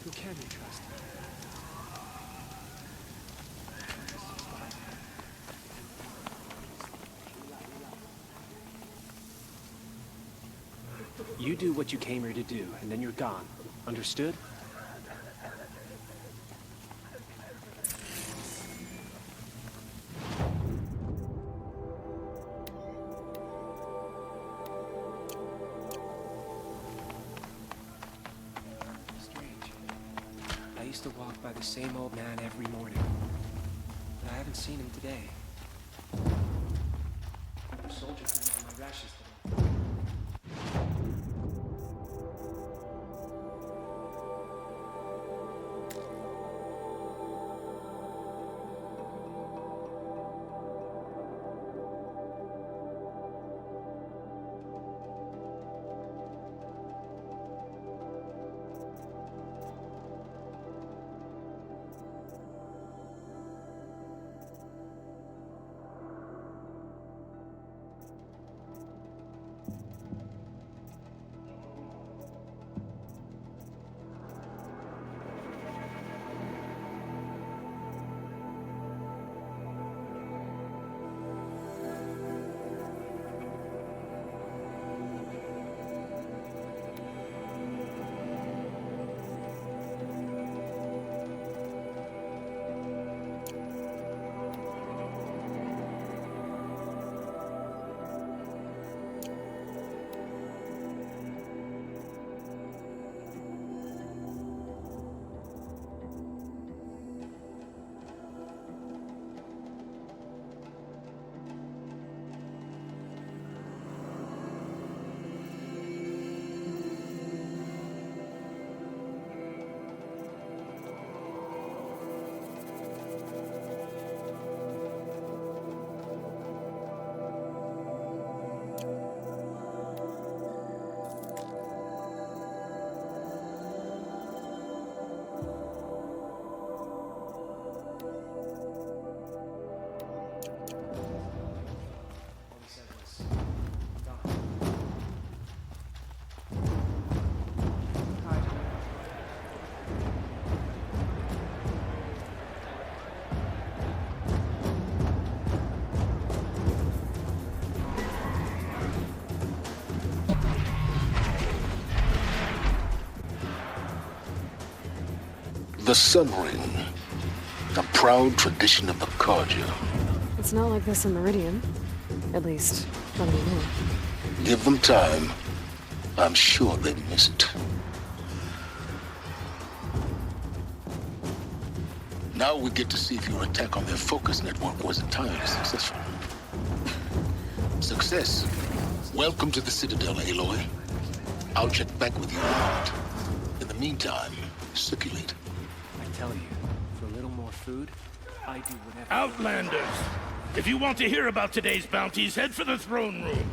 Who can we trust? You do what you came here to do, and then you're gone. Understood? I used to walk by the same old man every morning, but I haven't seen him today. A soldier threw me on my rashes today. The Sun Ring, a proud tradition of the Carja. It's not like this in Meridian. At least, not anymore. Give them time. I'm sure they'd miss it. Now we get to see if your attack on their focus network was entirely successful. Success. Welcome to the Citadel, Aloy. I'll check back with you in a moment. In the meantime, circulate. I tell you, for a little more food, I do whatever. Outlanders! If you want to hear about today's bounties, head for the throne room.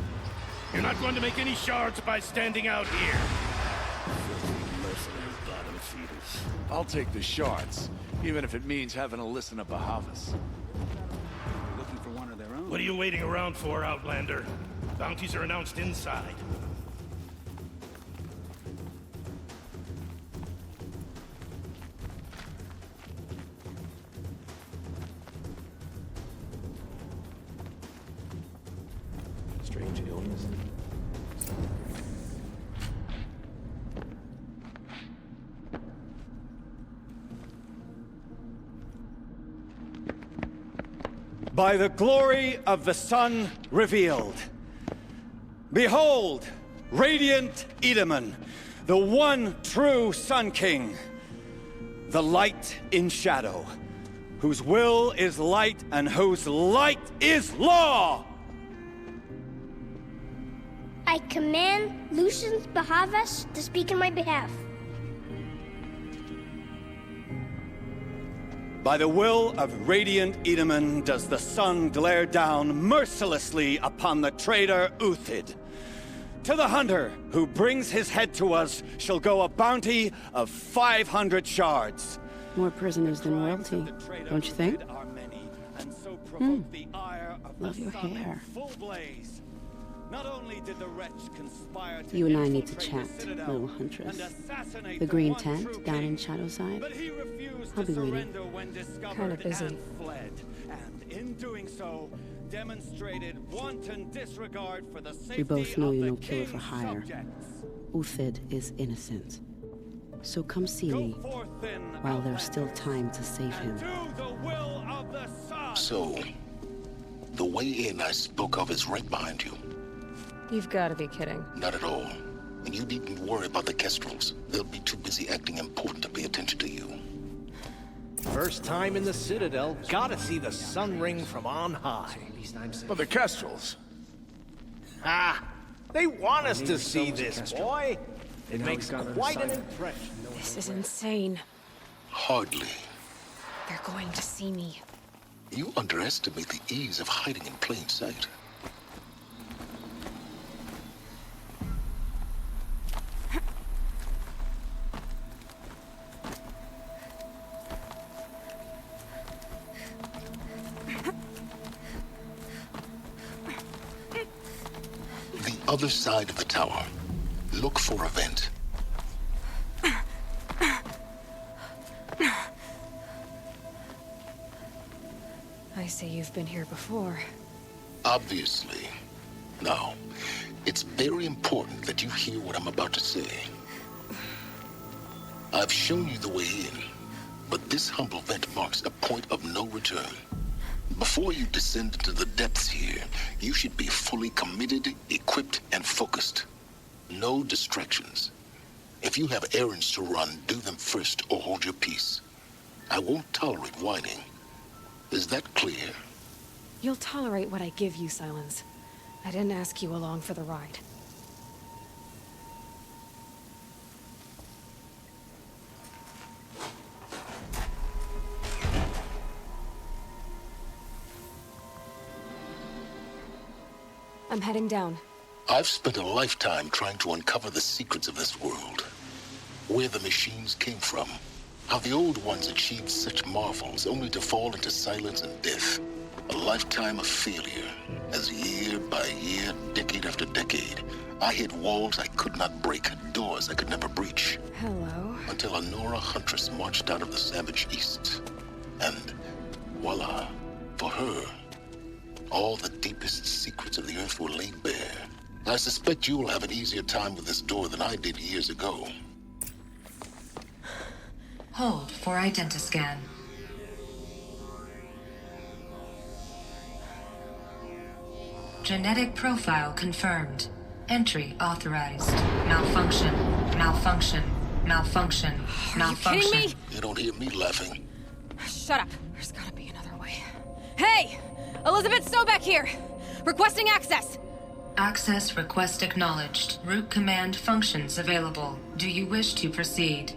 You're not going to make any shards by standing out here. Mercenary bottom feeders. I'll take the shards, even if it means having to listen to Bahavas. Looking for one of their own. What are you waiting around for, Outlander? Bounties are announced inside. Strange illness. By the glory of the sun revealed. Behold, radiant Edaman, the one true Sun King, the light in shadow, whose will is light and whose light is law! I command Lucius Bahavas to speak in my behalf. By the will of radiant Edaman does the sun glare down mercilessly upon the traitor Uthid. To the hunter who brings his head to us shall go a bounty of 500 shards. More prisoners than royalty, don't you think? Love Love your hair. Not only did the wretch conspire to You and I need to infiltrate the chat, Citadel little huntress. and assassinate The green one true tent down in king, Shadowside. but he refused I'll to be waiting. surrender when discovered Kinda busy. and fled. And in doing so, demonstrated wanton disregard for the safety both know of you're the no killer for king's hire. subjects. Uthid is innocent. So come see Go me forth then, while there's still outlanders, time to save him. and do the will of the sun. So, the way in I spoke of is right behind you. You've got to be kidding. Not at all. And you needn't worry about the Kestrels. They'll be too busy acting important to pay attention to you. First time in the Citadel, gotta see the sun ring from on high. But the Kestrels. Ah, they want us to see this, boy. It Now makes we've got an quite an assignment. impression. This is insane. Hardly. They're going to see me. You underestimate the ease of hiding in plain sight. The other side of the tower. Look for a vent. I see you've been here before. Obviously. Now, it's very important that you hear what I'm about to say. I've shown you the way in, but this humble vent marks a point of no return. Before you descend into the depths here, you should be fully committed, equipped, and focused. No distractions. If you have errands to run, do them first or hold your peace. I won't tolerate whining. Is that clear? You'll tolerate what I give you, Silence. I didn't ask you along for the ride. I'm heading down. I've spent a lifetime trying to uncover the secrets of this world. Where the machines came from. How the old ones achieved such marvels only to fall into silence and death. A lifetime of failure, as year by year, decade after decade, I hit walls I could not break, doors I could never breach. Hello. Until a Nora huntress marched out of the savage east. And voila, for her, all the deepest secrets of the earth were laid bare. I suspect you will have an easier time with this door than I did years ago. Hold for identiscan. Genetic profile confirmed. Entry authorized. Malfunction. Malfunction. Malfunction. Malfunction. You kidding me? You don't hear me laughing. Shut up. There's gotta be another way. Hey! Elizabeth Sobeck here! Requesting access! Access request acknowledged. Root command functions available. Do you wish to proceed?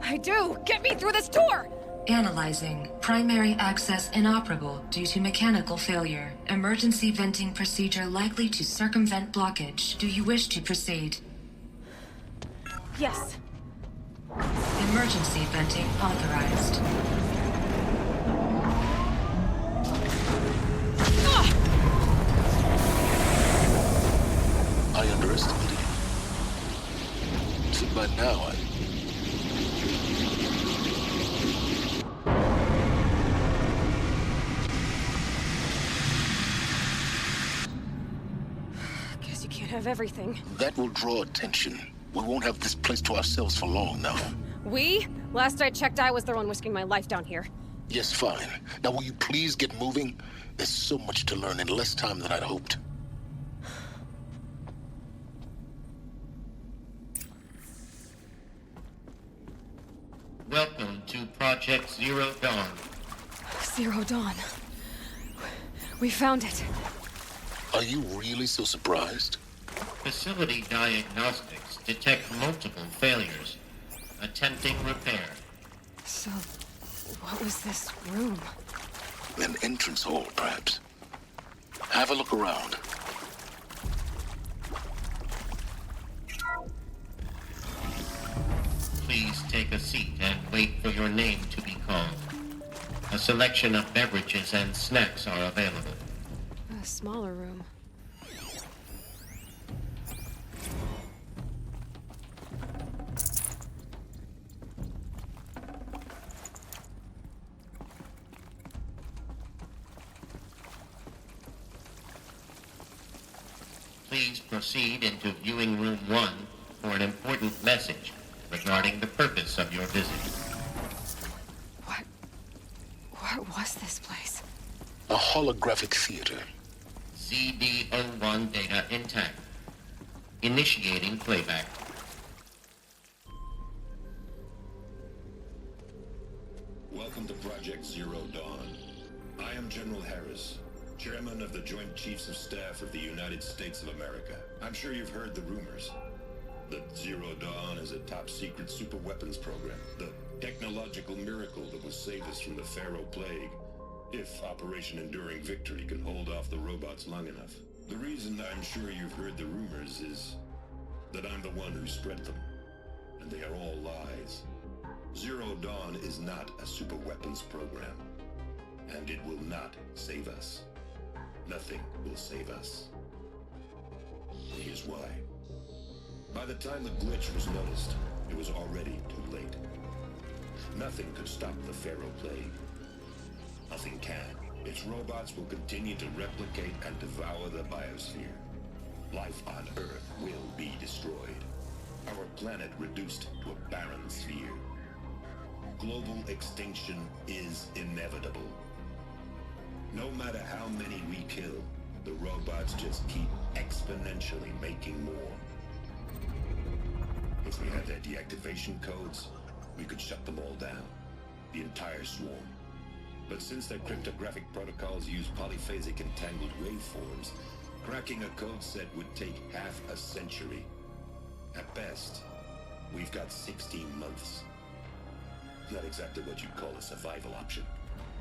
I do! Get me through this tour! Analyzing. Primary access inoperable due to mechanical failure. Emergency venting procedure likely to circumvent blockage. Do you wish to proceed? Yes. Emergency venting authorized. I underestimated you. See, by now, Guess you can't have everything. that will draw attention. We won't have this place to ourselves for long now. We? Last I checked, I was the one risking my life down here. Yes, fine. Now will you please get moving? There's so much to learn in less time than I'd hoped. Welcome to Project Zero Dawn. Zero Dawn. We found it. Are you really so surprised? Facility diagnostics detect multiple failures. Attempting repair. So, what was this room? An entrance hall, perhaps. Have a look around. Please take a seat and wait for your name to be called. A selection of beverages and snacks are available. A smaller room. please proceed into viewing room 1 for an important message regarding the purpose of your visit. What was this place? A holographic theater. ZD-01 data intact. Initiating playback. Welcome to Project Zero Dawn. I am General Harris, Chairman of the Joint Chiefs of Staff of the United States of America. I'm sure you've heard the rumors that Zero Dawn is a top-secret super-weapons program, the technological miracle that will save us from the Pharaoh Plague, if Operation Enduring Victory can hold off the robots long enough. The reason I'm sure you've heard the rumors is that I'm the one who spread them, and they are all lies. Zero Dawn is not a super-weapons program, and it will not save us. Nothing will save us. Here's why. By the time the glitch was noticed, it was already too late. Nothing could stop the Pharaoh Plague. Nothing can. Its robots will continue to replicate and devour the biosphere. Life on Earth will be destroyed. Our planet reduced to a barren sphere. Global extinction is inevitable. No matter how many we kill, the robots just keep exponentially making more. If we had their deactivation codes, we could shut them all down. The entire swarm. But since their cryptographic protocols use polyphasic entangled waveforms, cracking a code set would take half a century. At best, we've got 16 months. Not exactly what you'd call a survival option.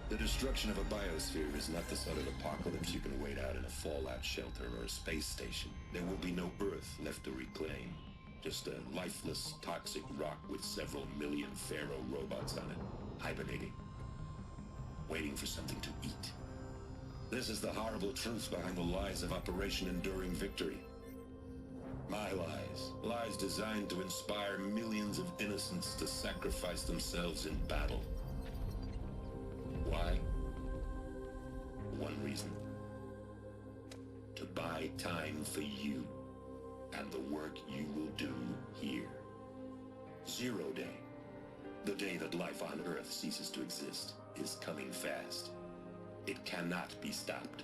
The destruction of a biosphere is not the sort of apocalypse you can wait out in a fallout shelter or a space station. There will be no Earth left to reclaim. Just a lifeless, toxic rock with several million Pharaoh robots on it, hibernating, waiting for something to eat. This is the horrible truth behind the lies of Operation Enduring Victory. My lies. Lies designed to inspire millions of innocents to sacrifice themselves in battle. Why? One reason. To buy time for you and the work you will do here. Zero Day, the day that life on Earth ceases to exist, is coming fast. It cannot be stopped.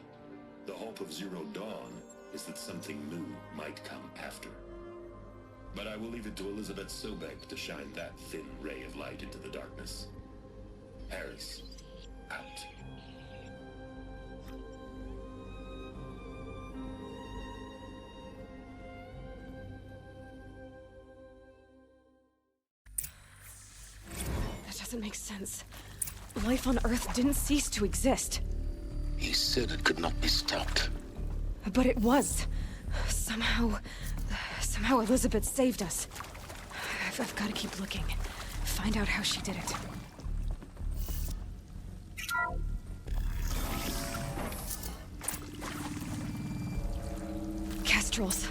The hope of Zero Dawn is that something new might come after. But I will leave it to Elizabeth Sobek to shine that thin ray of light into the darkness. Harris, out. That doesn't make sense. Life on Earth didn't cease to exist. He said it could not be stopped. But it was. Somehow Elizabeth saved us. I've got to keep looking. Find out how she did it. Kestrels.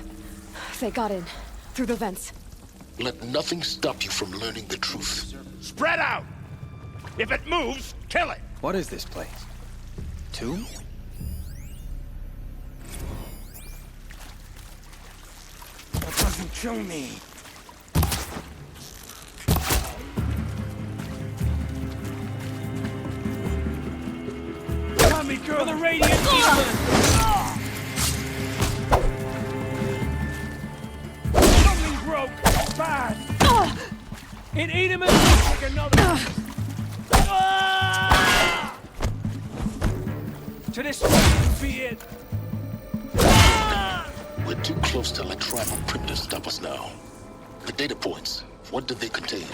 They got in. Through the vents. Let nothing stop you from learning the truth. Spread out! If it moves, kill it! What is this place? 2? That doesn't kill me. Tommy girl, for the radiant Something broke! Fast! It ate him and take another! To this be it! We're too close to let tribal primitives stop us now. The data points, what do they contain?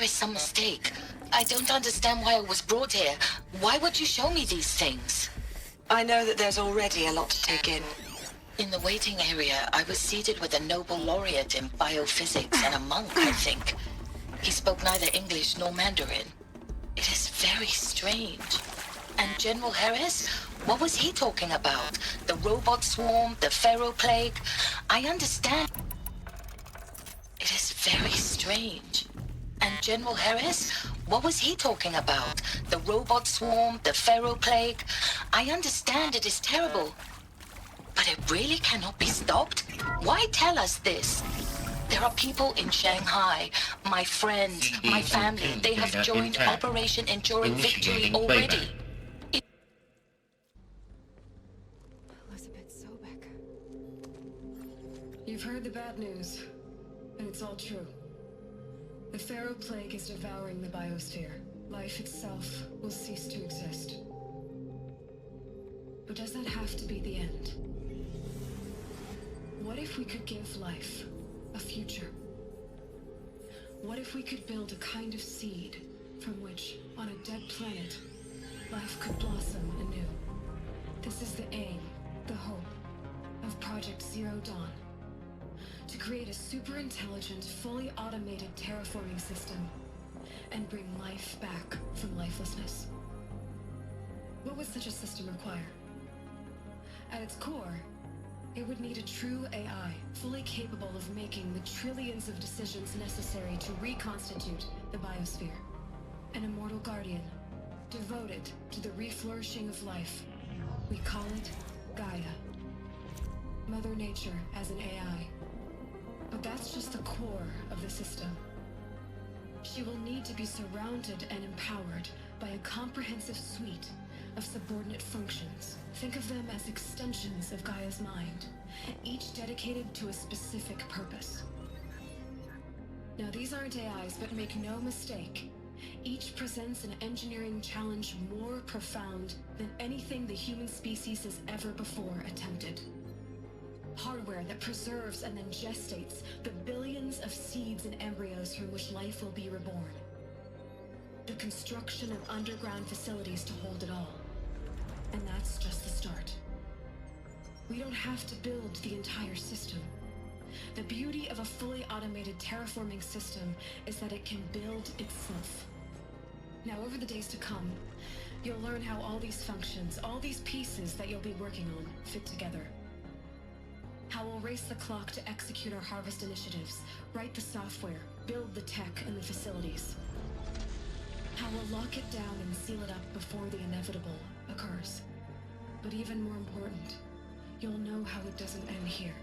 is some mistake. I don't understand why I was brought here. Why would you show me these things? I know that there's already a lot to take in. In the waiting area, I was seated with a Nobel laureate in biophysics and a monk, I think. He spoke neither English nor Mandarin. It is very strange. And General Harris? What was he talking about? The robot swarm, the pharaoh plague? I understand. It is very strange. And General Harris? What was he talking about? The robot swarm, the pharaoh plague? I understand it is terrible. But it really cannot be stopped? Why tell us this? There are people in Shanghai, my friends, my family. They have joined Operation Enduring Victory already. You've heard the bad news, and it's all true. The Pharaoh Plague is devouring the biosphere. Life itself will cease to exist. But does that have to be the end? What if we could give life a future? What if we could build a kind of seed from which, on a dead planet, life could blossom anew? This is the aim, the hope, of Project Zero Dawn. To create a super intelligent, fully automated terraforming system and bring life back from lifelessness. What would such a system require? At its core, it would need a true AI, fully capable of making the trillions of decisions necessary to reconstitute the biosphere. An immortal guardian, devoted to the reflourishing of life. We call it Gaia. Mother Nature as an AI. But that's just the core of the system. She will need to be surrounded and empowered by a comprehensive suite of subordinate functions. Think of them as extensions of Gaia's mind, each dedicated to a specific purpose. Now, these aren't AIs, but make no mistake, each presents an engineering challenge more profound than anything the human species has ever before attempted. Hardware that preserves and then gestates the billions of seeds and embryos from which life will be reborn. The construction of underground facilities to hold it all. And that's just the start. We don't have to build the entire system. The beauty of a fully automated terraforming system is that it can build itself. Now, over the days to come, you'll learn how all these functions, all these pieces that you'll be working on, fit together. How we'll race the clock to execute our harvest initiatives, write the software, build the tech and the facilities. How we'll lock it down and seal it up before the inevitable occurs. But even more important, you'll know how it doesn't end here.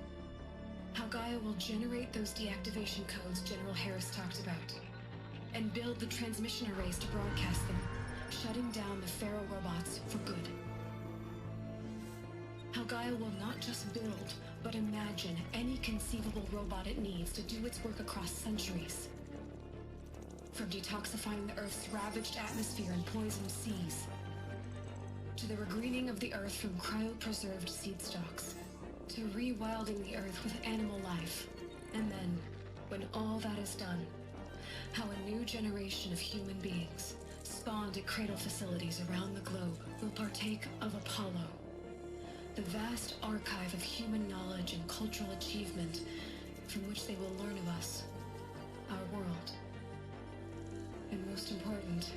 How Gaia will generate those deactivation codes General Harris talked about, and build the transmission arrays to broadcast them, shutting down the Pharaoh robots for good. How Gaia will not just build, but imagine any conceivable robot it needs to do its work across centuries. From detoxifying the Earth's ravaged atmosphere and poisoned seas, to the regreening of the Earth from cryopreserved seed stocks, to rewilding the Earth with animal life. And then, when all that is done, how a new generation of human beings, spawned at cradle facilities around the globe, will partake of Apollo, the vast archive of human knowledge and cultural achievement from which they will learn of us, our world. And most important,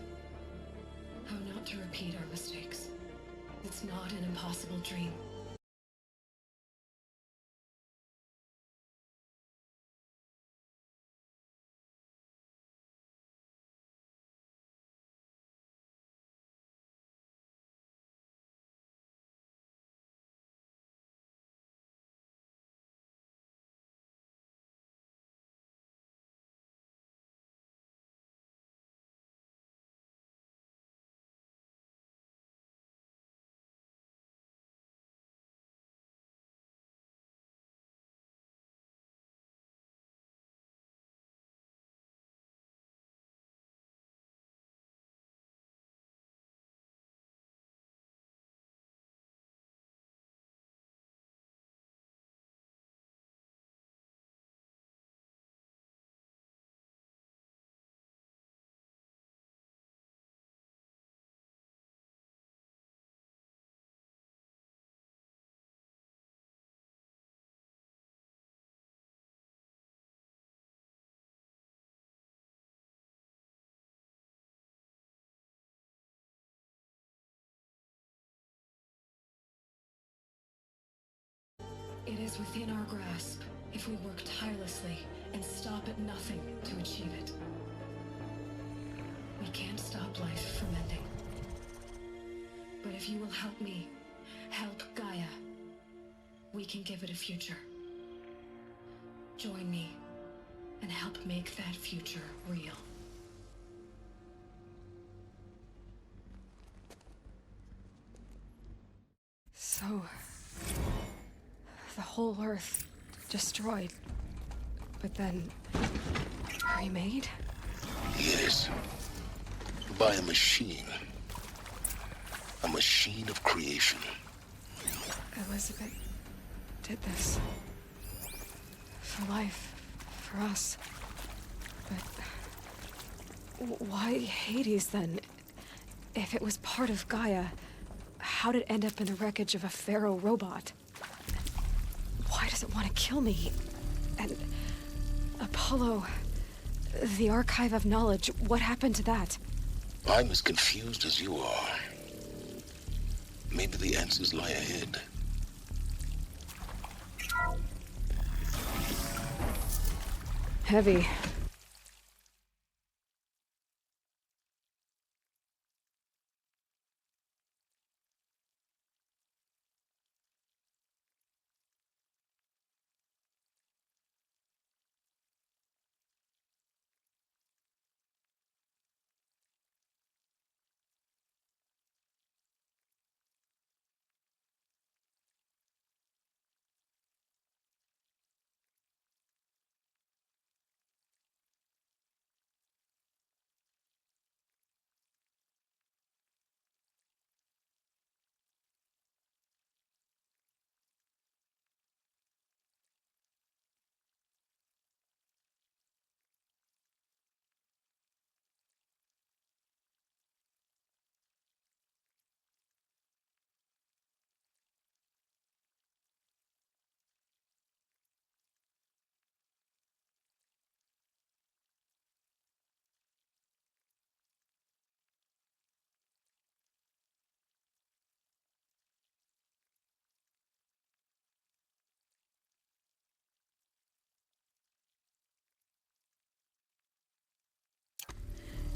how not to repeat our mistakes. It's not an impossible dream. is within our grasp if we work tirelessly and stop at nothing to achieve it. We can't stop life from ending. But if you will help me, help Gaia, we can give it a future. Join me and help make that future real. So, the whole Earth destroyed, but then remade? Yes. By a machine. A machine of creation. Elizabeth did this. For life. For us. But why Hades then? If it was part of Gaia, how did it end up in the wreckage of a pharaoh robot? Why does it want to kill me? And Apollo, the archive of knowledge, what happened to that? I'm as confused as you are. Maybe the answers lie ahead. Heavy.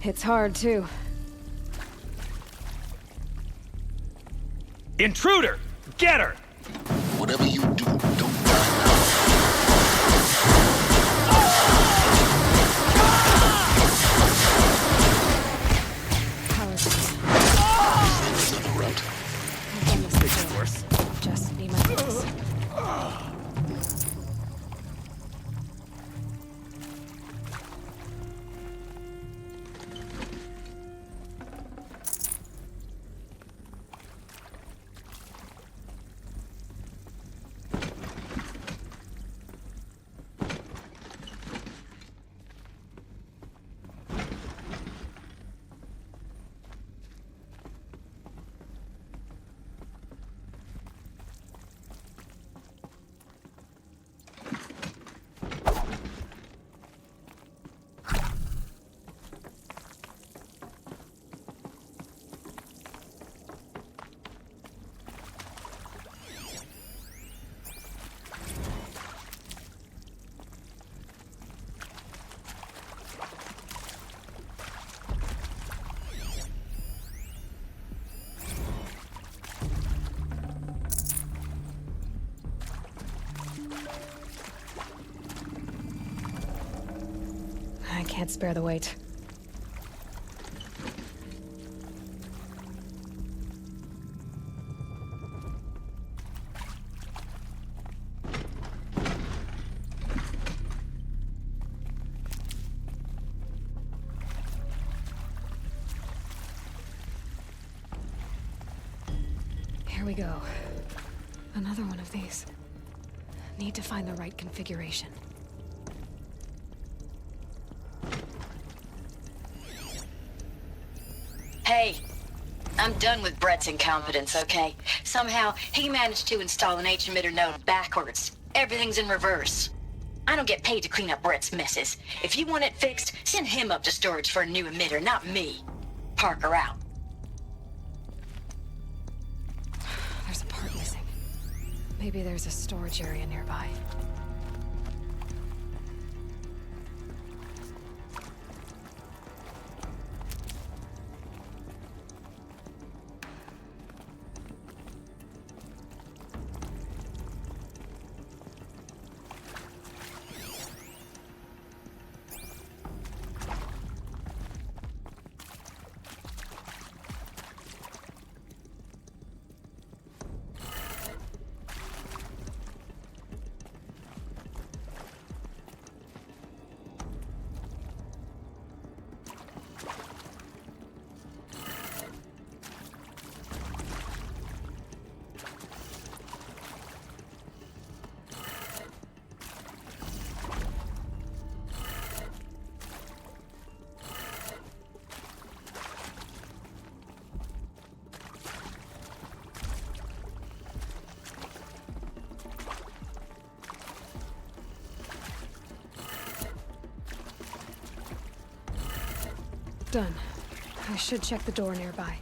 It's hard, too. Intruder! Get her! Whatever you do, don't How is it? another route. I've done this before. Just be my guest. I can't spare the weight. Here we go. Another one of these. Need to find the right configuration. Hey, I'm done with Brett's incompetence, okay? Somehow, he managed to install an H-emitter node backwards. Everything's in reverse. I don't get paid to clean up Brett's messes. If you want it fixed, send him up to storage for a new emitter, not me. Parker out. There's a part missing. Maybe there's a storage area nearby. Done. I should check the door nearby.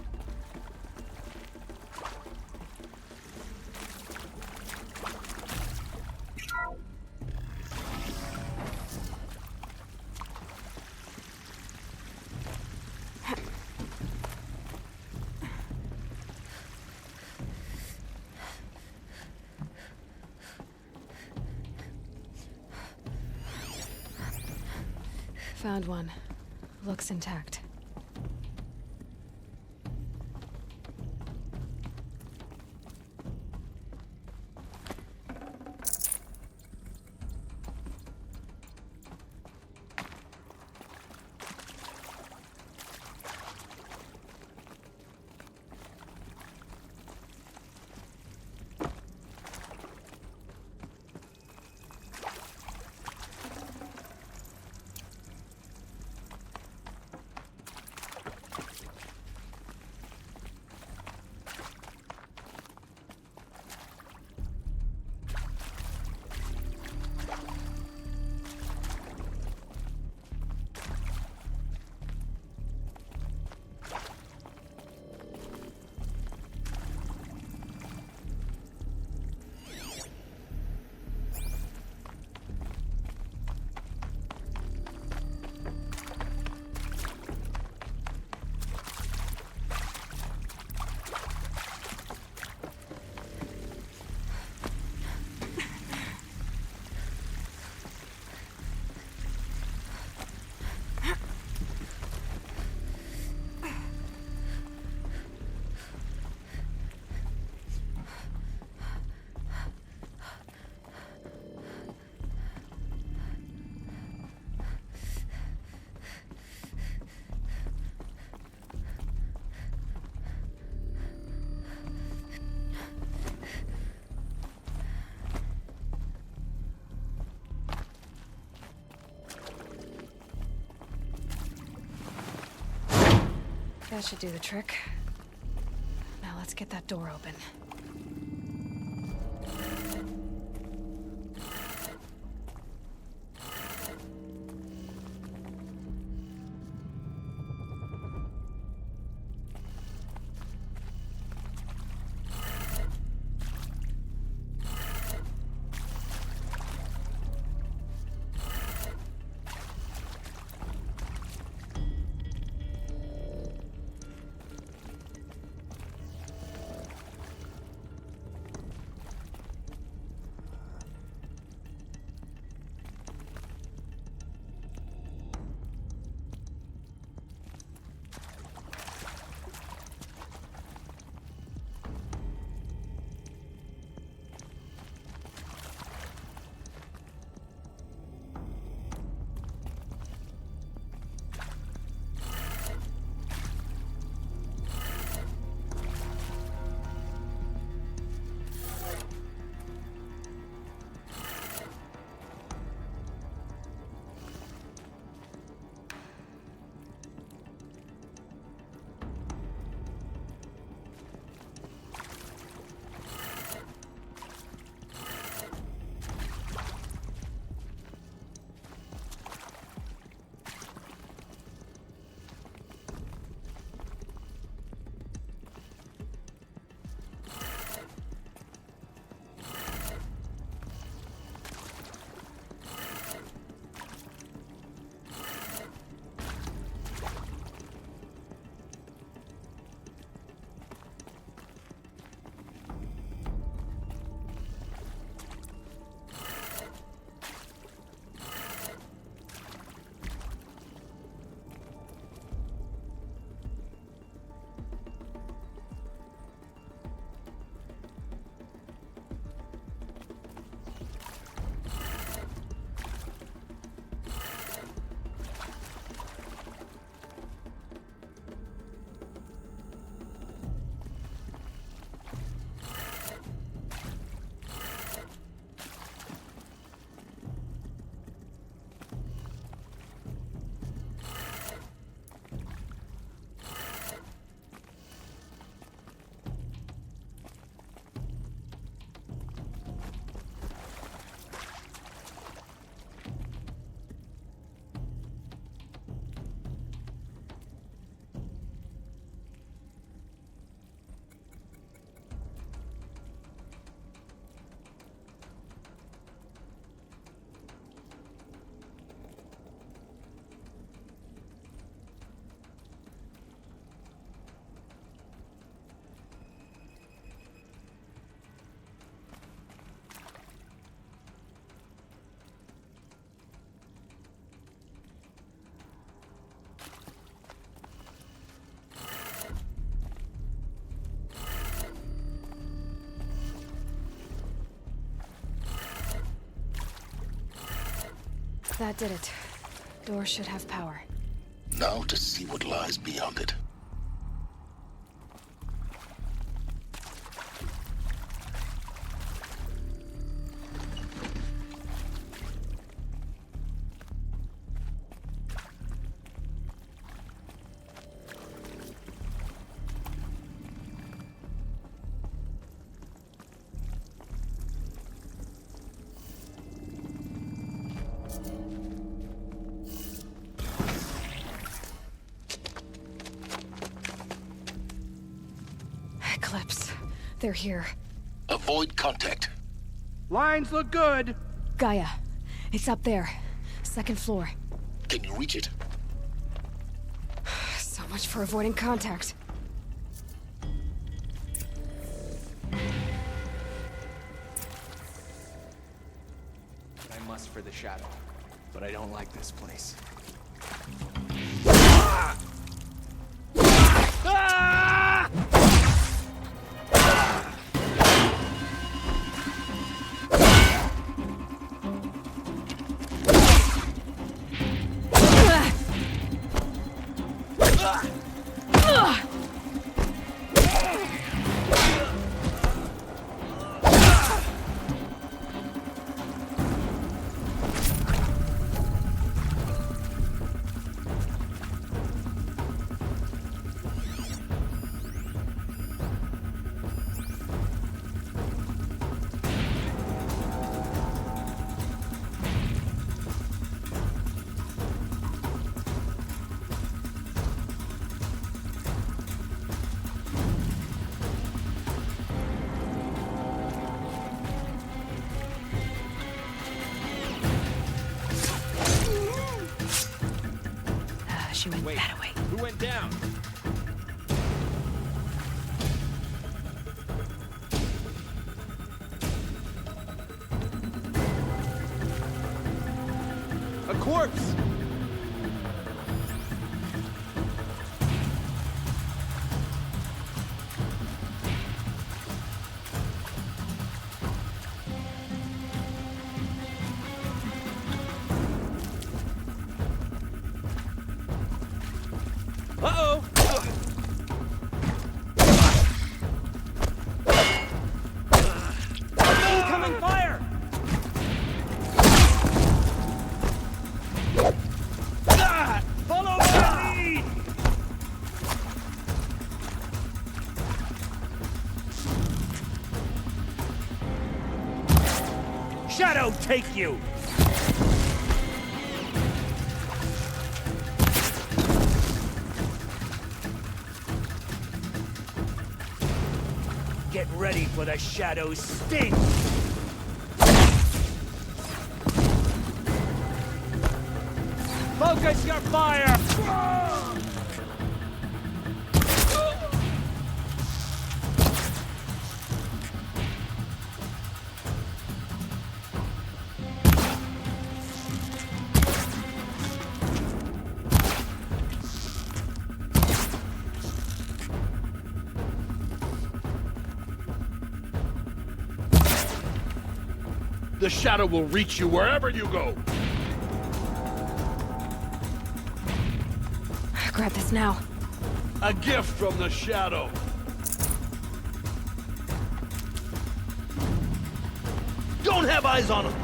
Found one. Looks intact. That should do the trick. Now let's get that door open. That did it. Door should have power. Now to see what lies beyond it. They're here. Avoid contact. Lines look good. Gaia. It's up there. Second floor. Can you reach it? So much for avoiding contact. I must for the shadow, but I don't like this place. She went that way. Who went down? A corpse! Uh-oh! Incoming fire! Follow my lead! Shadow take you! Get ready for the shadow's sting! Focus your fire! The shadow will reach you wherever you go. Grab this now. A gift from the shadow. Don't have eyes on him.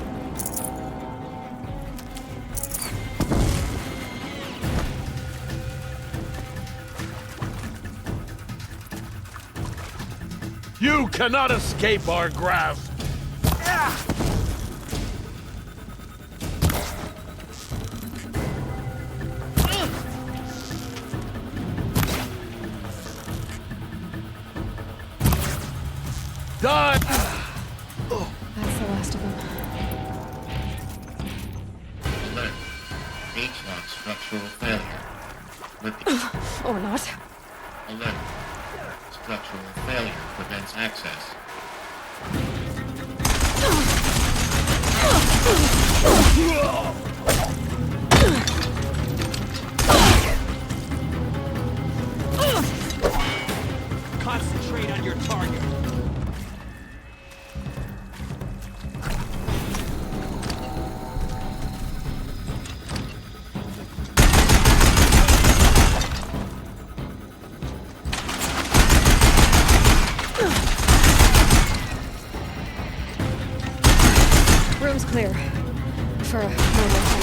You cannot escape our grasp. Done! That's the last of them. Alert. H-lock structural failure. Repeat. Or not. Alert. Structural failure prevents access. Concentrate on your target. Room's clear. For a moment.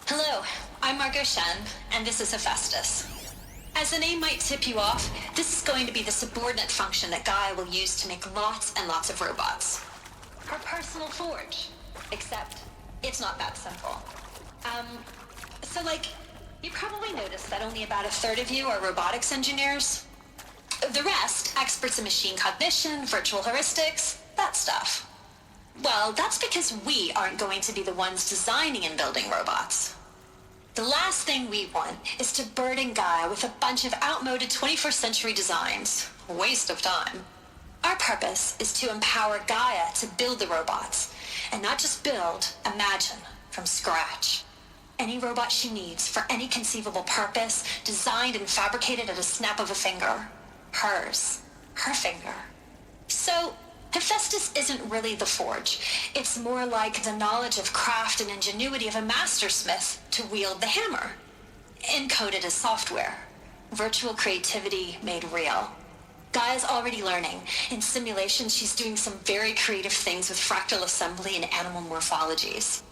Hello, I'm Agar SHARE, and this is Hephaestus. As the name might tip you off, this is going to be the subordinate function that Gaia will use to make lots and lots of robots. Her personal forge. Except, it's not that simple. You probably noticed that only about a third of you are robotics engineers. The rest, experts in machine cognition, virtual heuristics, that stuff. Well, that's because we aren't going to be the ones designing and building robots. The last thing we want is to burden Gaia with a bunch of outmoded 21st century designs. A waste of time. Our purpose is to empower Gaia to build the robots, and not just build, imagine, from scratch. Any robot she needs for any conceivable purpose, designed and fabricated at a snap of a finger. Hers. Her finger. So, Hephaestus isn't really the forge. It's more like the knowledge of craft and ingenuity of a mastersmith to wield the hammer. Encoded as software. Virtual creativity made real. Gaia's already learning. In simulations, she's doing some very creative things with fractal assembly and animal morphologies.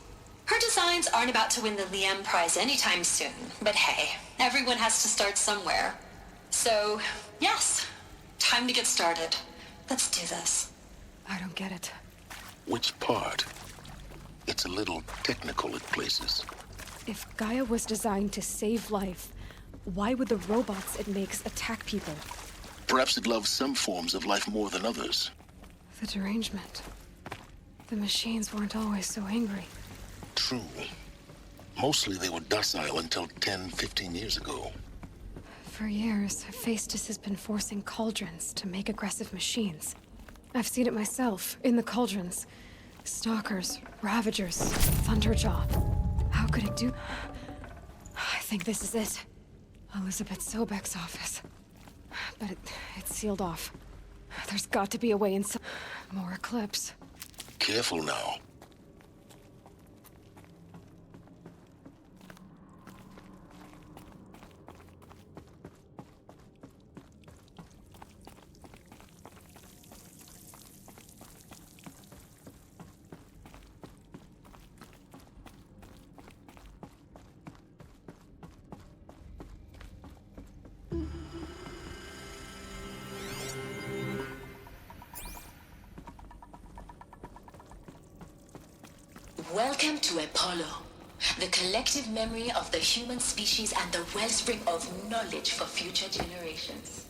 Her designs aren't about to win the Liam Prize anytime soon, but hey, everyone has to start somewhere. So, yes, time to get started. Let's do this. I don't get it. Which part? It's a little technical at places. If Gaia was designed to save life, why would the robots it makes attack people? Perhaps it loves some forms of life more than others. The derangement. The machines weren't always so angry. True. Mostly they were docile until 10, 15 years ago. For years, Hephaestus has been forcing cauldrons to make aggressive machines. I've seen it myself, in the cauldrons. Stalkers, Ravagers, Thunderjaw. How could it do... I think this is it. Elizabeth Sobek's office. But it's sealed off. There's got to be a way inside. More Eclipse. Careful now. Welcome to Apollo, the collective memory of the human species and the wellspring of knowledge for future generations.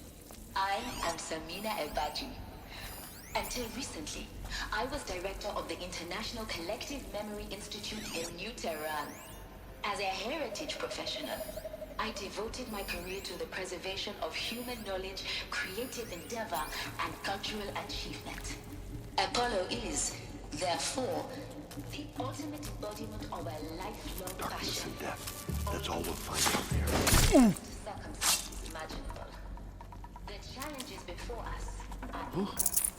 I am Samina Ebaji. Until recently, I was director of the International Collective Memory Institute in New Tehran. As a heritage professional, I devoted my career to the preservation of human knowledge, creative endeavor, and cultural achievement. Apollo is, therefore, the ultimate embodiment of a lifelong passion. That's all we'll find out there. Circumstances imaginable. The challenges before us are immense.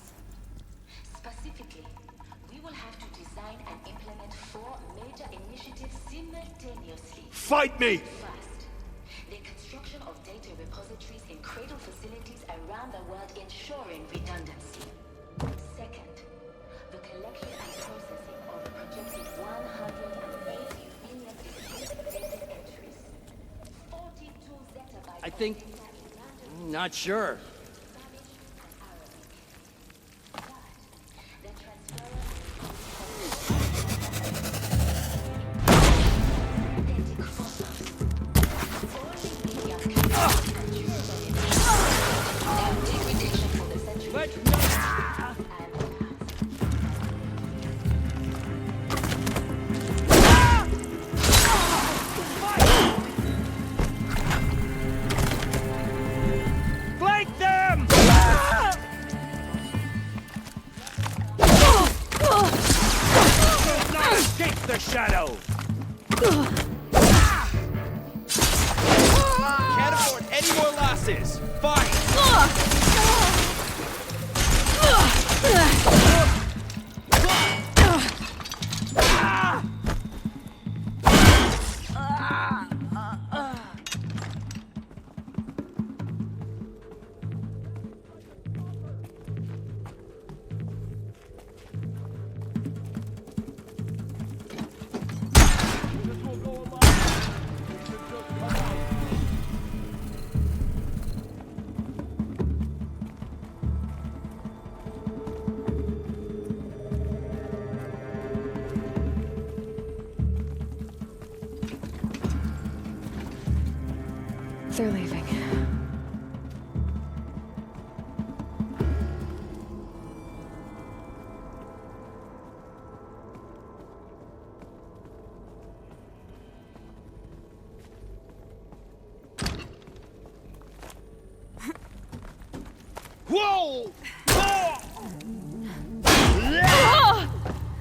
Specifically, we will have to design and implement 4 major initiatives simultaneously. Fight me! First, the construction of data repositories in cradle facilities around the world, ensuring redundancy. Second, the collection and processing of the projected 180 million distinct data entries. 42 zettabytes. I think... Not sure. The forces! Fight! They're leaving. Whoa!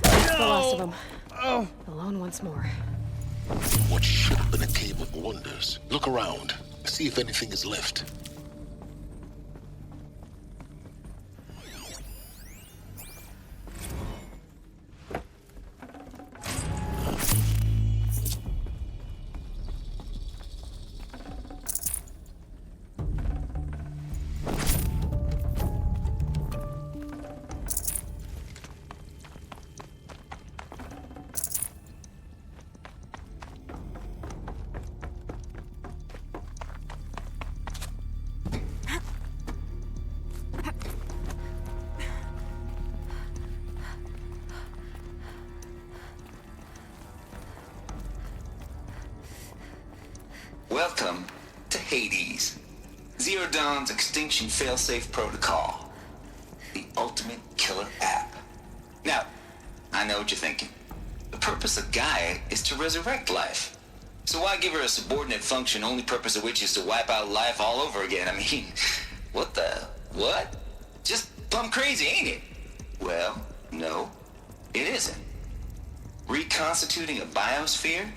That's the last of them. Alone once more. What should have been a cave of wonders. Look around. See if anything is left. Welcome to Hades, Zero Dawn's extinction failsafe protocol, the ultimate killer app. Now, I know what you're thinking. The purpose of Gaia is to resurrect life. So why give her a subordinate function, only purpose of which is to wipe out life all over again? I mean, what? Just plumb crazy, ain't it? Well, no, it isn't. Reconstituting a biosphere?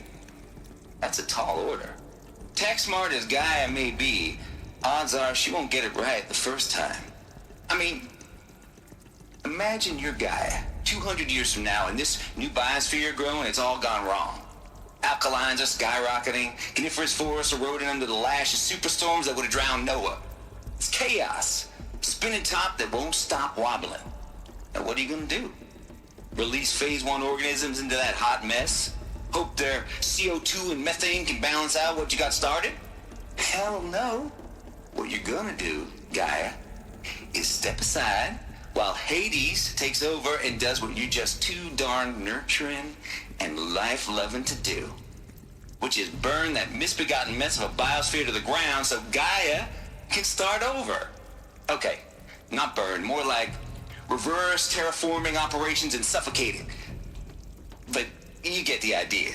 That's a tall order. Tech smart as Gaia may be, odds are she won't get it right the first time. I mean, imagine you're Gaia, 200 years from now, and this new biosphere you're growing, it's all gone wrong. Alkalines are skyrocketing, coniferous forests eroding under the lash of superstorms that would have drowned Noah. It's chaos, spinning top that won't stop wobbling. Now what are you gonna do? Release phase 1 organisms into that hot mess? Hope their CO2 and methane can balance out what you got started? Hell no. What you're gonna do, Gaia, is step aside while Hades takes over and does what you're just too darn nurturing and life-loving to do, which is burn that misbegotten mess of a biosphere to the ground so Gaia can start over. Okay, not burn, more like reverse terraforming operations and suffocate it. But you get the idea.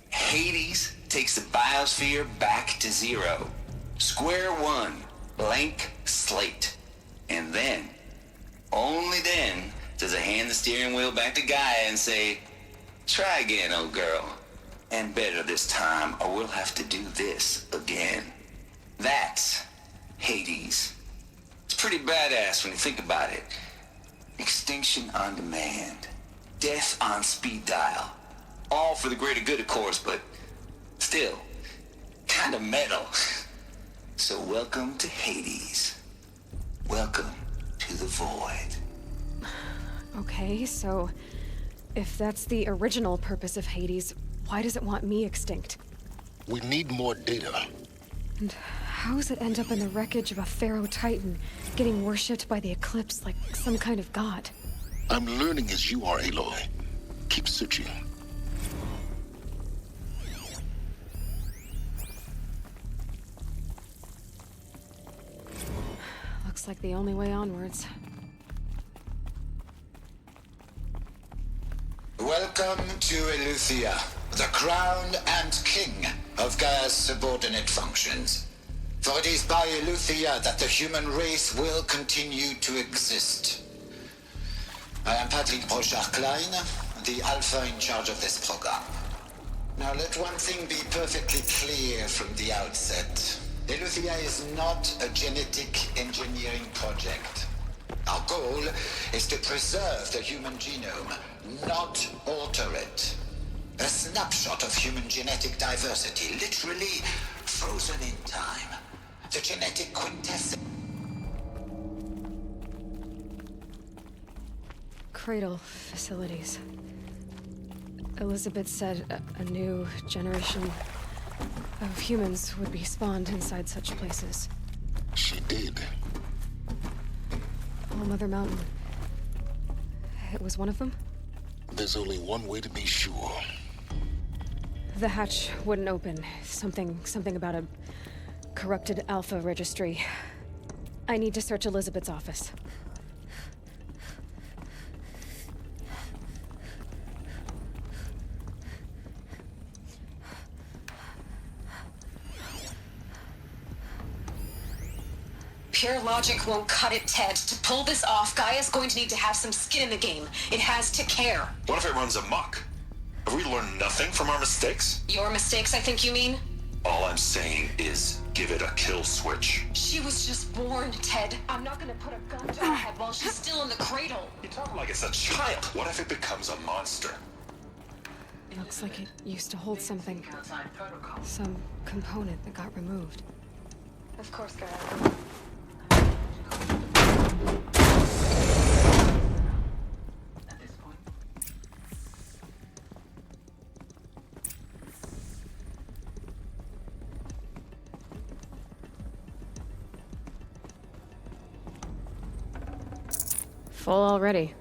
Hades takes the biosphere back to zero. Square one, blank slate. And then, only then, does it hand the steering wheel back to Gaia and say, try again, old girl. And better this time, or we'll have to do this again. That's Hades. It's pretty badass when you think about it. Extinction on demand. Death on speed dial. All for the greater good, of course, but still, kind of metal. So welcome to Hades. Welcome to the void. Okay, so if that's the original purpose of Hades, why does it want me extinct? We need more data. And how does it end up in the wreckage of a pharaoh titan, getting worshipped by the Eclipse like some kind of god? I'm learning as you are, Aloy. Keep searching. Looks like the only way onwards. Welcome to Eleuthia, the crown and king of Gaia's subordinate functions. For it is by Eleuthia that the human race will continue to exist. I am Patrick Brochard-Klein, the alpha in charge of this program. Now let one thing be perfectly clear from the outset. Eleuthia is not a genetic engineering project. Our goal is to preserve the human genome, not alter it. A snapshot of human genetic diversity, literally frozen in time. The genetic quintessence. Cradle facilities. Elizabeth said a new generation of humans would be spawned inside such places. She did. All Mother Mountain. It was one of them? There's only one way to be sure. The hatch wouldn't open. Something about a corrupted Alpha registry. I need to search Elizabeth's office. Pure logic won't cut it, Ted. To pull this off, Gaia's going to need to have some skin in the game. It has to care. What if it runs amok? Have we learned nothing from our mistakes? Your mistakes, I think you mean? All I'm saying is, give it a kill switch. She was just born, Ted. I'm not gonna put a gun to her head while she's still in the cradle. You talk like it's a child. What if it becomes a monster? Looks like it used to hold something. Some component that got removed. Of course, Gaia. Full already.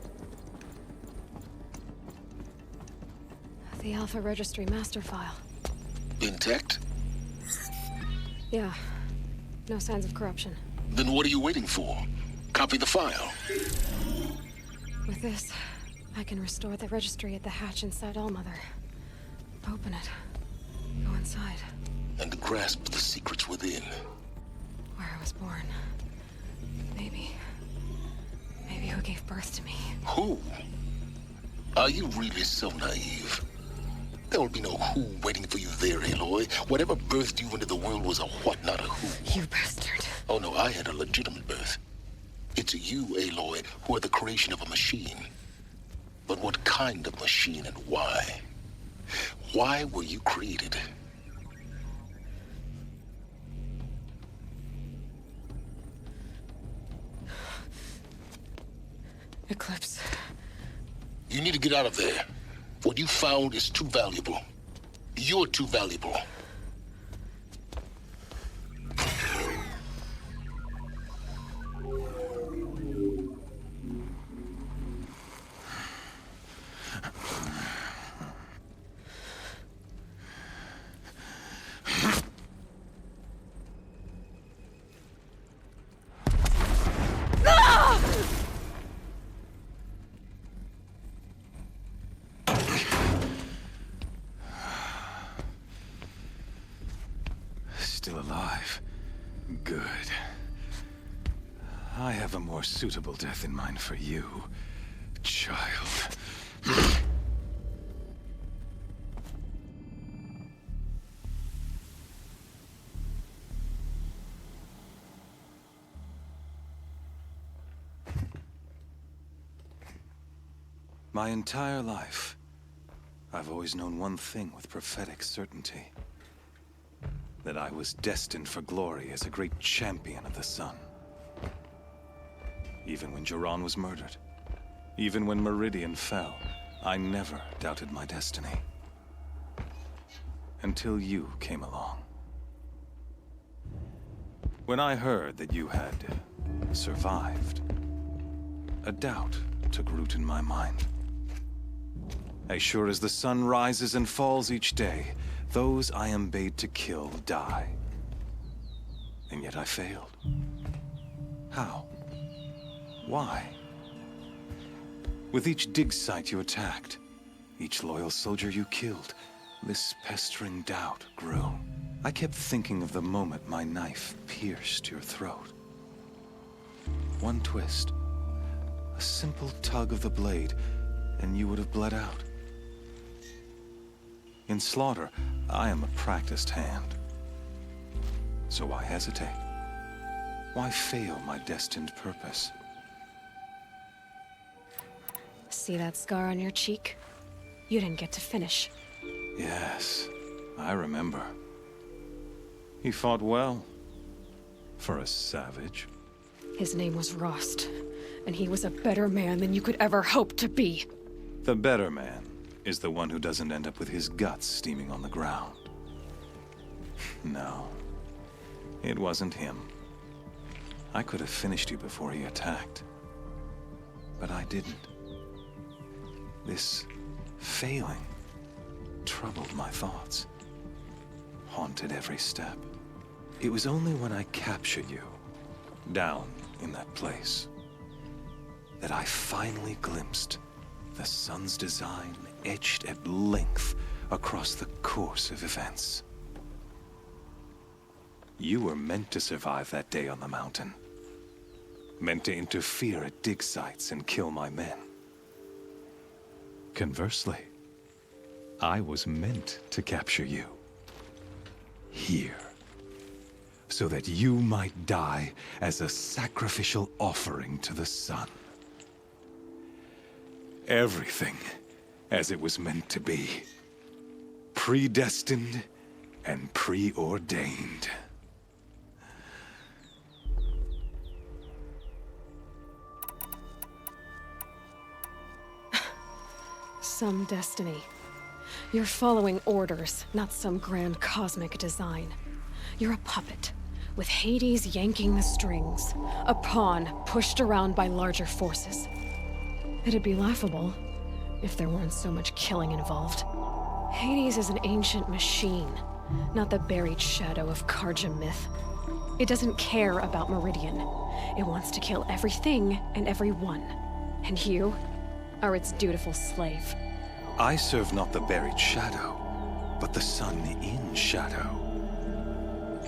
The Alpha Registry master file. Intact? Yeah. No signs of corruption. Then what are you waiting for? Copy the file. With this, I can restore the registry at the hatch inside Allmother. Open it. Go inside. And grasp the secrets within. Where I was born. Maybe who gave birth to me. Who? Are you really so naive? There will be no who waiting for you there, Aloy. Whatever birthed you into the world was a what, not a who. You bastard. Oh no, I had a legitimate birth. It's you, Aloy, who are the creation of a machine. But what kind of machine and why? Why were you created? Eclipse. You need to get out of there. What you found is too valuable. You're too valuable. Still alive. Good. I have a more suitable death in mind for you, child. My entire life, I've always known one thing with prophetic certainty. That I was destined for glory as a great champion of the sun. Even when Jiran was murdered, even when Meridian fell, I never doubted my destiny. Until you came along. When I heard that you had survived, a doubt took root in my mind. As sure as the sun rises and falls each day, those I am bade to kill die. And yet I failed. How? Why? With each dig site you attacked, each loyal soldier you killed, this pestering doubt grew. I kept thinking of the moment my knife pierced your throat. One twist, a simple tug of the blade, and you would have bled out. In slaughter, I am a practiced hand. So why hesitate? Why fail my destined purpose? See that scar on your cheek? You didn't get to finish. Yes, I remember. He fought well. For a savage. His name was Rost, and he was a better man than you could ever hope to be. The better man is the one who doesn't end up with his guts steaming on the ground. No, it wasn't him. I could have finished you before he attacked. But I didn't. This failing troubled my thoughts, haunted every step. It was only when I captured you, down in that place, that I finally glimpsed the sun's design etched at length across the course of events. You were meant to survive that day on the mountain. Meant to interfere at dig sites and kill my men. Conversely, I was meant to capture you. Here. So that you might die as a sacrificial offering to the sun. Everything as it was meant to be. Predestined and preordained. Some destiny. You're following orders, not some grand cosmic design. You're a puppet, with Hades yanking the strings. A pawn pushed around by larger forces. It'd be laughable if there weren't so much killing involved. Hades is an ancient machine, not the buried shadow of Karja myth. It doesn't care about Meridian. It wants to kill everything and everyone. And you are its dutiful slave. I serve not the buried shadow, but the sun in shadow.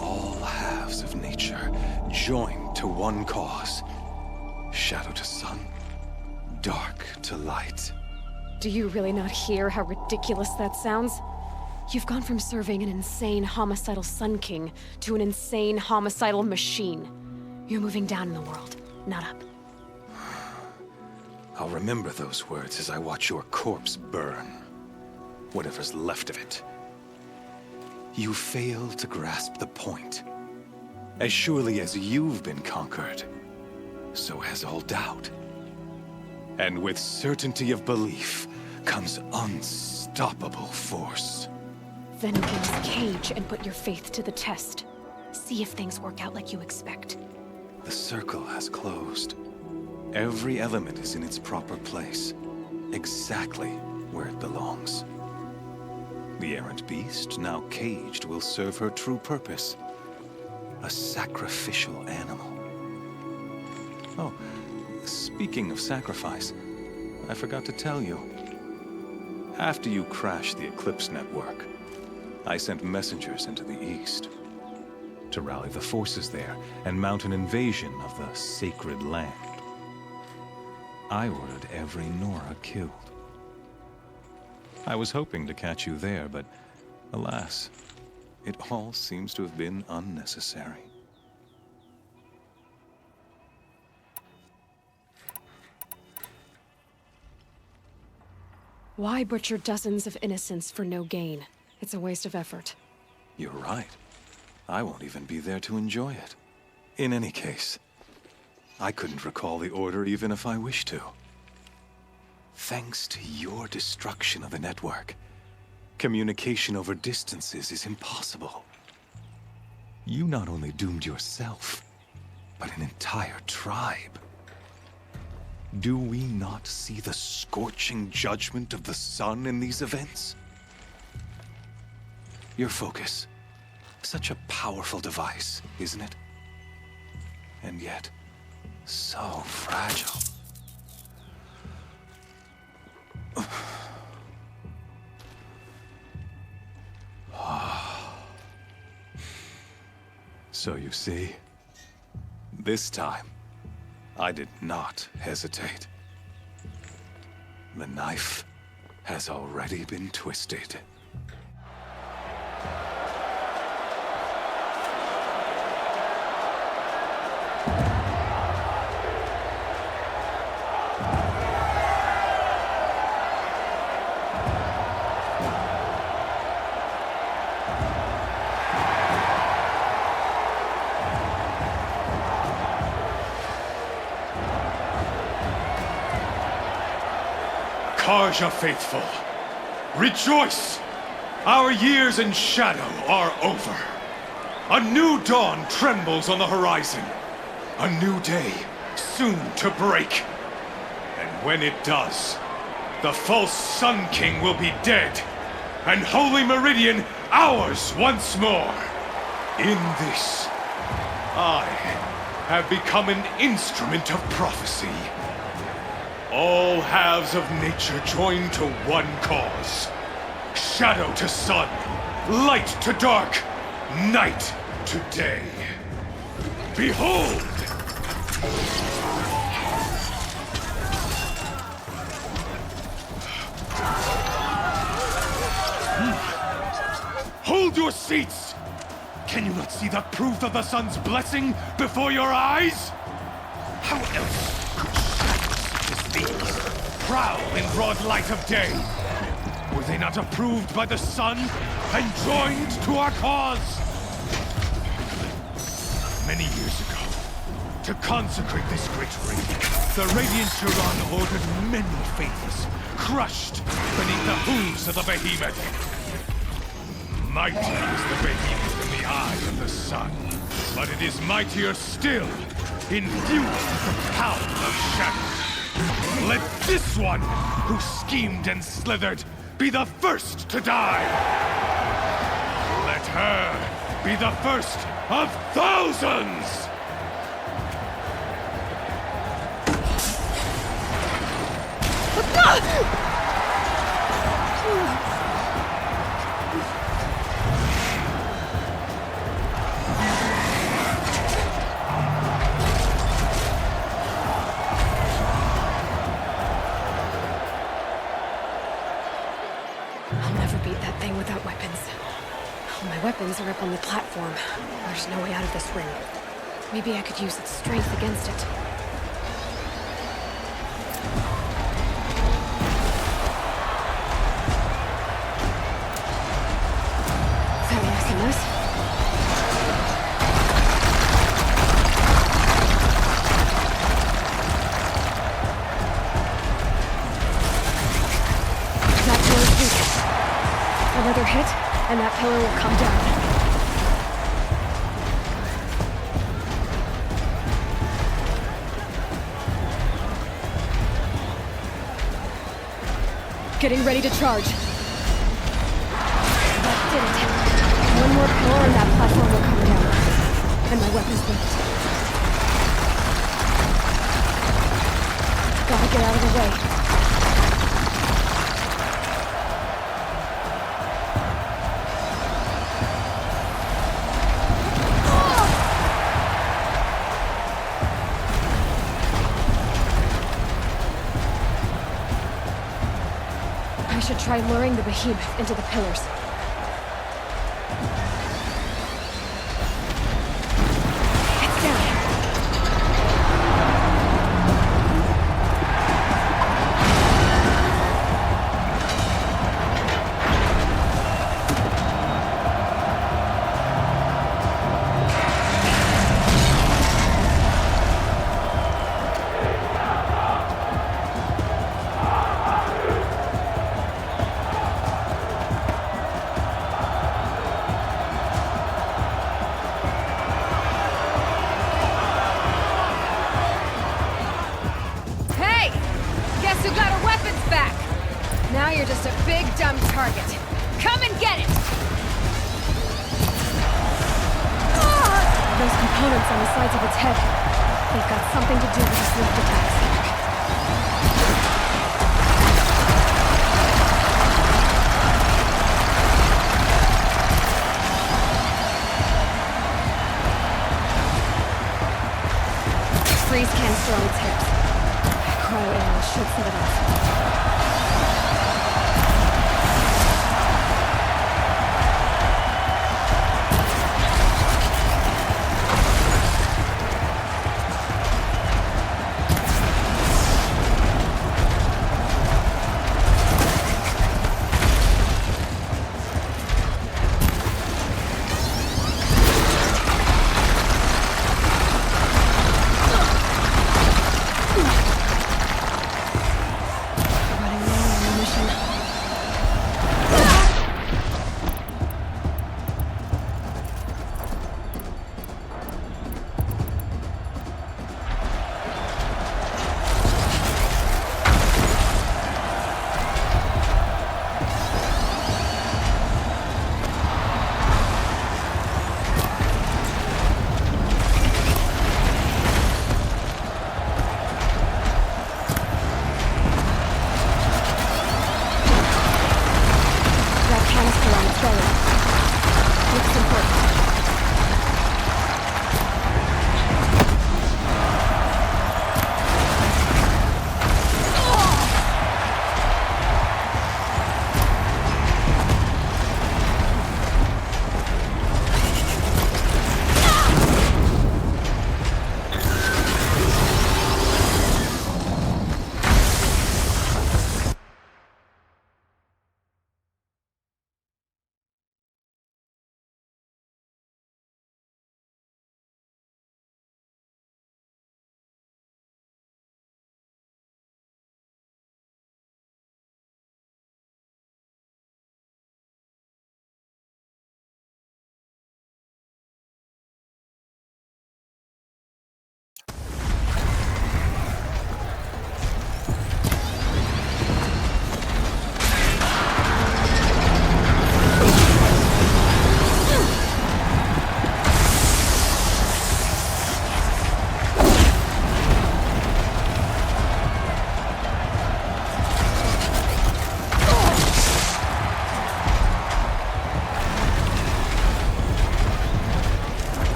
All halves of nature joined to one cause. Shadow to sun, dark to light. Do you really not hear how ridiculous that sounds? You've gone from serving an insane homicidal Sun King to an insane homicidal machine. You're moving down in the world, not up. I'll remember those words as I watch your corpse burn. Whatever's left of it. You fail to grasp the point. As surely as you've been conquered, so has all doubt. And with certainty of belief comes unstoppable force. Then get this cage and put your faith to the test. See if things work out like you expect. The circle has closed. Every element is in its proper place, exactly where it belongs. The errant beast, now caged, will serve her true purpose. A sacrificial animal. Oh, speaking of sacrifice, I forgot to tell you. After you crashed the Eclipse network, I sent messengers into the east to rally the forces there and mount an invasion of the sacred land. I ordered every Nora killed. I was hoping to catch you there, but alas, it all seems to have been unnecessary. Why butcher dozens of innocents for no gain? It's a waste of effort. You're right. I won't even be there to enjoy it. In any case, I couldn't recall the order even if I wished to. Thanks to your destruction of the network, communication over distances is impossible. You not only doomed yourself, but an entire tribe. Do we not see the scorching judgment of the sun in these events? Your focus, such a powerful device, isn't it? And yet, so fragile. So you see, this time, I did not hesitate. The knife has already been twisted. Karja faithful, rejoice! Our years in shadow are over. A new dawn trembles on the horizon. A new day soon to break. And when it does, the false Sun King will be dead, and Holy Meridian ours once more. In this, I have become an instrument of prophecy. All halves of nature join to one cause. Shadow to sun, light to dark, night to day. Behold! Hold your seats! Can you not see the proof of the sun's blessing before your eyes? How else could shadows such as these prowl in broad light of day? Were they not approved by the sun and joined to our cause? Many years ago, to consecrate this great ring, the Radiant Turan ordered many faithless, crushed beneath the hooves of the behemoth. Mighty is the behemoth in the eye of the sun, but it is mightier still, infused with the power of shadow. Let this one, who schemed and slithered, be the first to die! Let her be the first of thousands! Weapons are up on the platform. There's no way out of this ring. Maybe I could use its strength against it. Is that nice and nice? That pillar's weak. Another hit, and that pillar will come down. Getting ready to charge. That did it. One more pillar and that platform will come down. And my weapon's built. Gotta get out of the way. Try luring the behemoth into the pillars. It's down.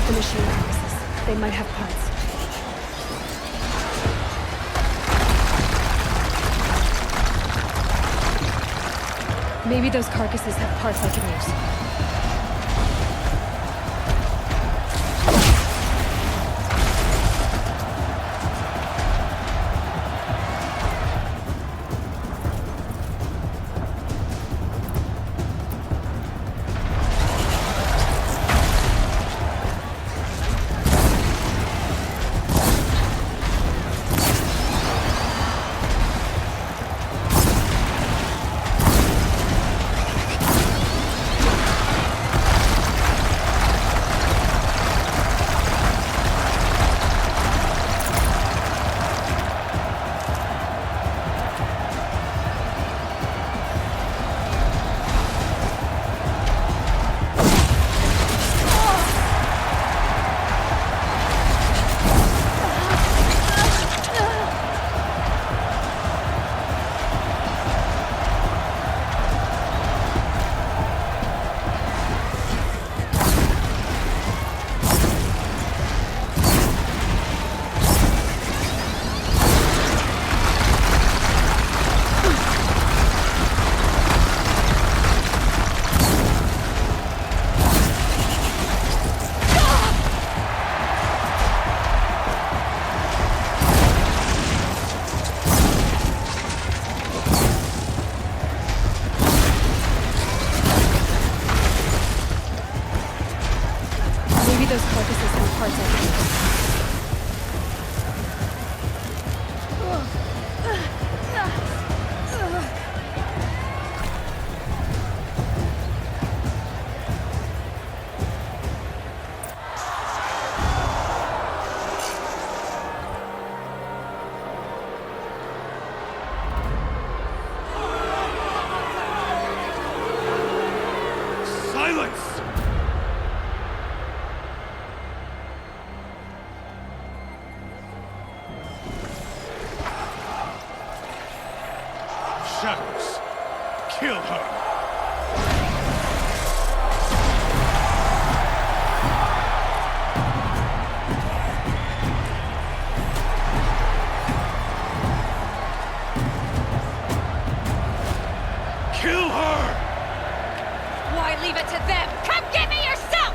the machine carcasses. They might have parts. Maybe those carcasses have parts I can use. Shadows. Kill her. Kill her! Why leave it to them? Come get me yourself!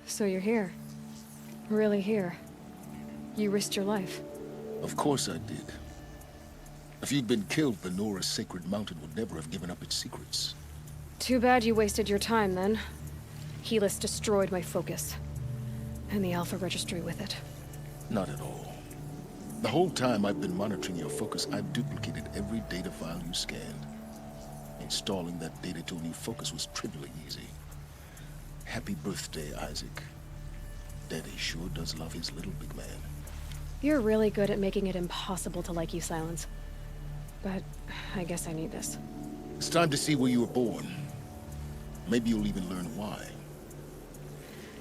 So you're here. Really here. You risked your life. Of course I did. If you'd been killed, the Nora's sacred mountain would never have given up its secrets. Too bad you wasted your time, then. Helis destroyed my focus. And the Alpha Registry with it. Not at all. The whole time I've been monitoring your focus, I've duplicated every data file you scanned. Installing that data to a new focus was trivially easy. Happy birthday, Isaac. Daddy sure does love his little big man. You're really good at making it impossible to like you, Silence. But I guess I need this. It's time to see where you were born. Maybe you'll even learn why.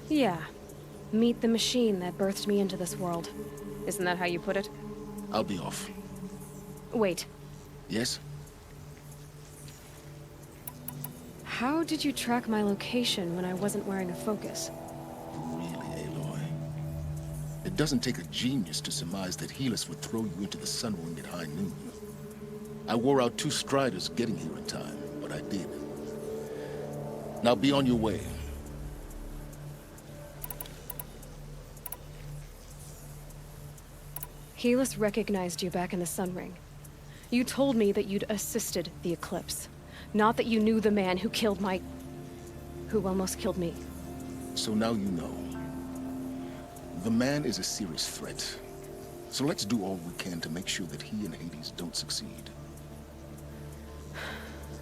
Yeah. Meet the machine that birthed me into this world. Isn't that how you put it? I'll be off. Wait. Yes? How did you track my location when I wasn't wearing a focus? Really, Aloy? It doesn't take a genius to surmise that Helis would throw you into the sun ring at high noon. I wore out 2 striders getting here in time, but I did. Now be on your way. Helis recognized you back in the Sun Ring. You told me that you'd assisted the eclipse, not that you knew the man who killed who almost killed me. So now you know. The man is a serious threat. So let's do all we can to make sure that he and Hades don't succeed.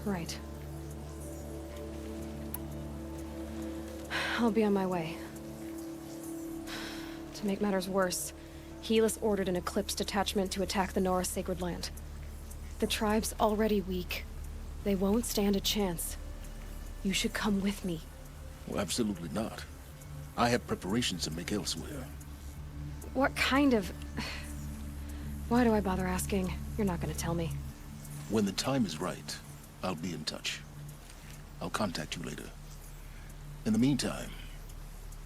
Right. I'll be on my way. To make matters worse, Helis ordered an Eclipse detachment to attack the Nora Sacred Land. The tribe's already weak. They won't stand a chance. You should come with me. Well, absolutely not. I have preparations to make elsewhere. What kind of... Why do I bother asking? You're not gonna tell me. When the time is right, I'll be in touch. I'll contact you later. In the meantime,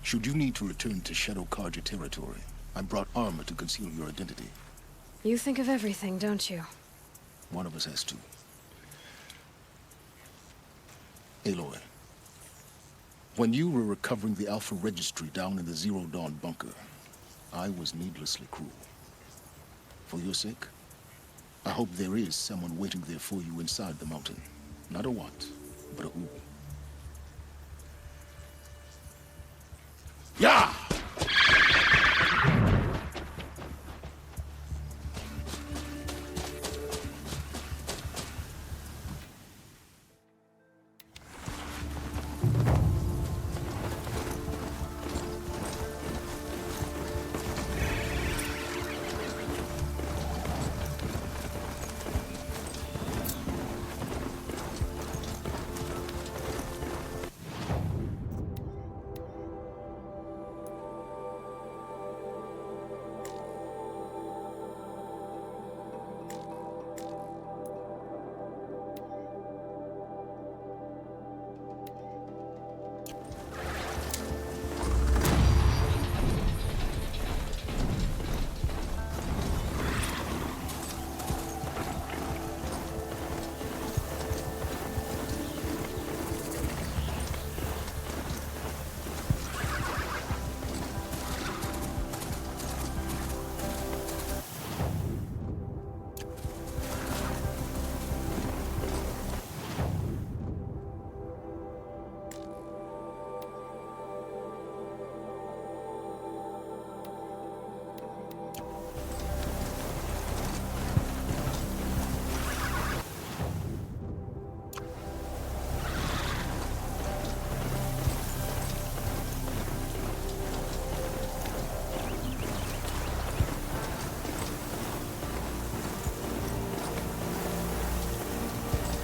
should you need to return to Shadow Karja territory, I brought armor to conceal your identity. You think of everything, don't you? One of us has to. Aloy, when you were recovering the Alpha Registry down in the Zero Dawn bunker, I was needlessly cruel. For your sake, I hope there is someone waiting there for you inside the mountain. Not a what, but a who. Yeah!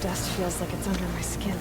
Dust feels like it's under my skin.